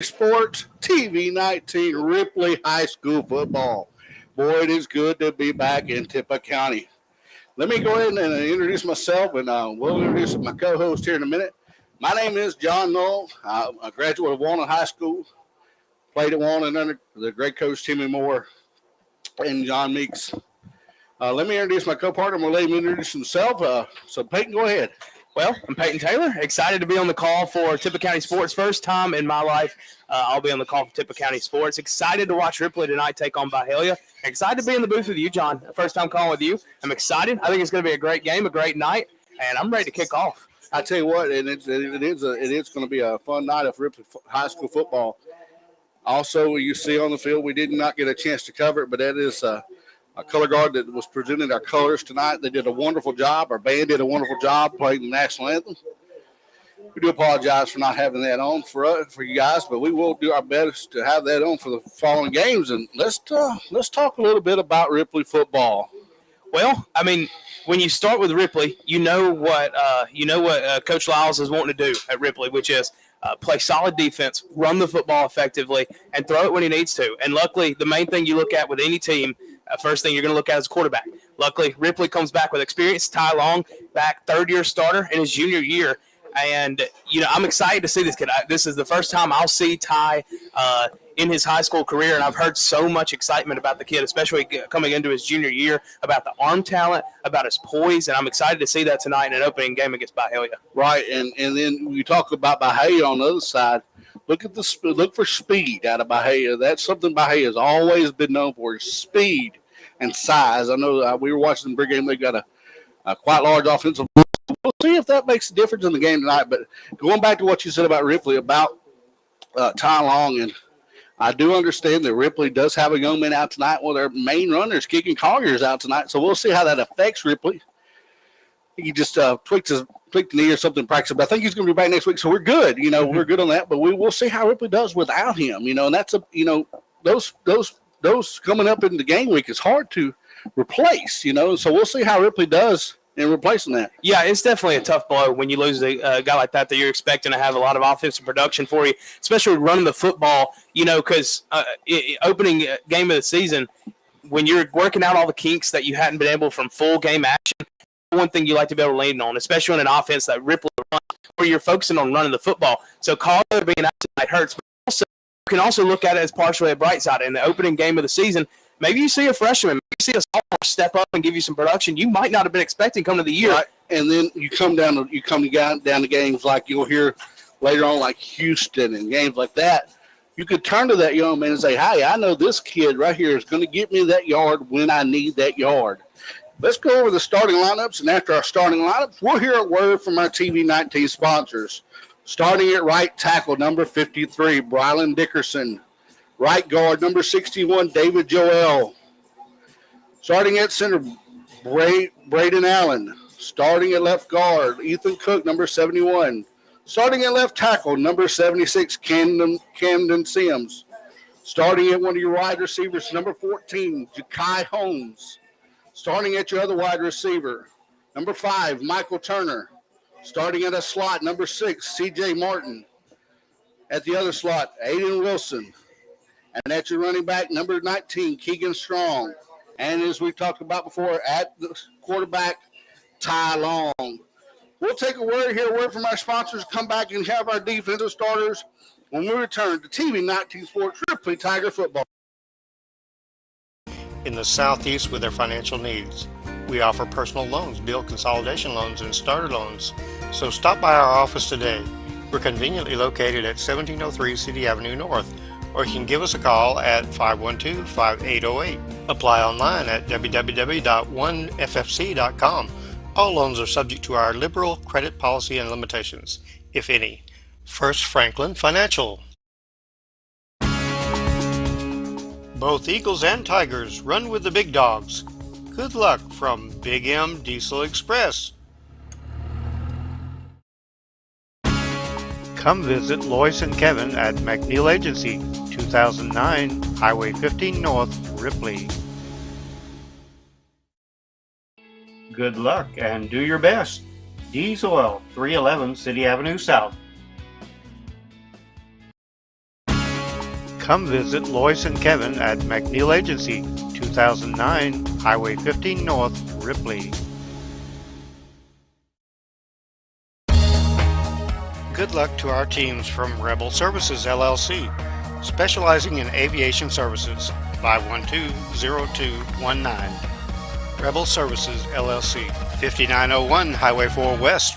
Sports, TV 19, Ripley High School football. Boy, it is good to be back in Tippah County. Let me go ahead and introduce myself, and we'll introduce my co-host here in a minute. My name is John Knoll. I'm a graduate of Walnut High School. Played at Walnut under the great coach Timmy Moore and John Meeks. Let me introduce my co-partner. I'm going to let him introduce himself. So, Peyton, go ahead. Well, I'm Peyton Taylor. Excited to be on the call for Tippah County Sports. First time in my life I'll be on the call for Tippah County Sports. Excited to watch Ripley tonight take on Byhalia. Excited to be in the booth with you, John. First time calling with you. I'm excited. I think it's going to be a great game, a great night, and I'm ready to kick off. I tell you what, and it is going to be a fun night of Ripley High School football. Also, you see on the field, we did not get a chance to cover it, but that is a color guard that was presenting our colors tonight. They did a wonderful job. Our band did a wonderful job playing the national anthem. We do apologize for not having that on for you guys, but we will do our best to have that on for the following games. And let's talk a little bit about Ripley football. Well, I mean, when you start with Ripley, you know what Coach Lyles is wanting to do at Ripley, which is play solid defense, run the football effectively, and throw it when he needs to. And luckily, the main thing you look at with any team, first thing you're going to look at is quarterback. Luckily, Ripley comes back with experience. Ty Long, back third-year starter in his junior year. And, I'm excited to see this kid. This is the first time I'll see Ty in his high school career, and I've heard so much excitement about the kid, especially coming into his junior year, about the arm talent, about his poise, and I'm excited to see that tonight in an opening game against Byhalia. Right, and then we talk about Byhalia on the other side. Look for speed out of Byhalia. That's something Byhalia has always been known for, is speed and size. I know we were watching the big game. They got a quite large offensive. We'll see if that makes a difference in the game tonight. But going back to what you said about Ripley, about Ty Long, and I do understand that Ripley does have a young man out tonight. Well, their main runner is Keegan Collier is out tonight, so we'll see how that affects Ripley. He just tweaked the knee or something in practice, but I think he's going to be back next week, so we're good. We're good on that, but we'll see how Ripley does without him. And that's those coming up in the game week is hard to replace. So we'll see how Ripley does in replacing that. Yeah, it's definitely a tough blow when you lose a guy like that you're expecting to have a lot of offensive production for you, especially running the football, because opening game of the season, when you're working out all the kinks that you hadn't been able from full game action, one thing you like to be able to lean on, especially on an offense that Ripley runs, where you're focusing on running the football. So Collier being out tonight hurts, but also, you can also look at it as partially a bright side. In the opening game of the season, maybe you see a freshman, maybe you see a sophomore step up and give you some production you might not have been expecting coming to the year. Right. And then you come down to games like you'll hear later on, like Houston and games like that. You could turn to that young man and say, hey, I know this kid right here is going to get me that yard when I need that yard. Let's go over the starting lineups, and after our starting lineups, we'll hear a word from our TV 19 sponsors. Starting at right tackle, number 53, Brylan Dickerson. Right guard, number 61, David Joel. Starting at center, Braden Allen. Starting at left guard, Ethan Cook, number 71. Starting at left tackle, number 76, Camden Sims. Starting at one of your wide receivers, number 14, Ja'Kai Holmes. Starting at your other wide receiver, number 5, Michael Turner. Starting at a slot, number 6, C.J. Martin. At the other slot, Aiden Wilson. And at your running back, number 19, Keegan Strong. And as we talked about before, at the quarterback, Ty Long. We'll take a word from our sponsors, come back and have our defensive starters when we return to TV 19 Sports, Ripley Tiger Football. In the Southeast with their financial needs. We offer personal loans, bill consolidation loans, and starter loans. So stop by our office today. We're conveniently located at 1703 City Avenue North, or you can give us a call at 512-5808. Apply online at www.1ffc.com. All loans are subject to our liberal credit policy and limitations, if any. First Franklin Financial. Both Eagles and Tigers run with the big dogs. Good luck from Big M Diesel Express. Come visit Lois and Kevin at McNeil Agency, 2009 Highway 15 North, Ripley. Good luck and do your best. Diesel Oil, 311 City Avenue South. Come visit Lois and Kevin at McNeil Agency, 2009 Highway 15 North, Ripley. Good luck to our teams from Rebel Services LLC, specializing in aviation services. 512-0219. Rebel Services LLC, 5901 Highway 4 West,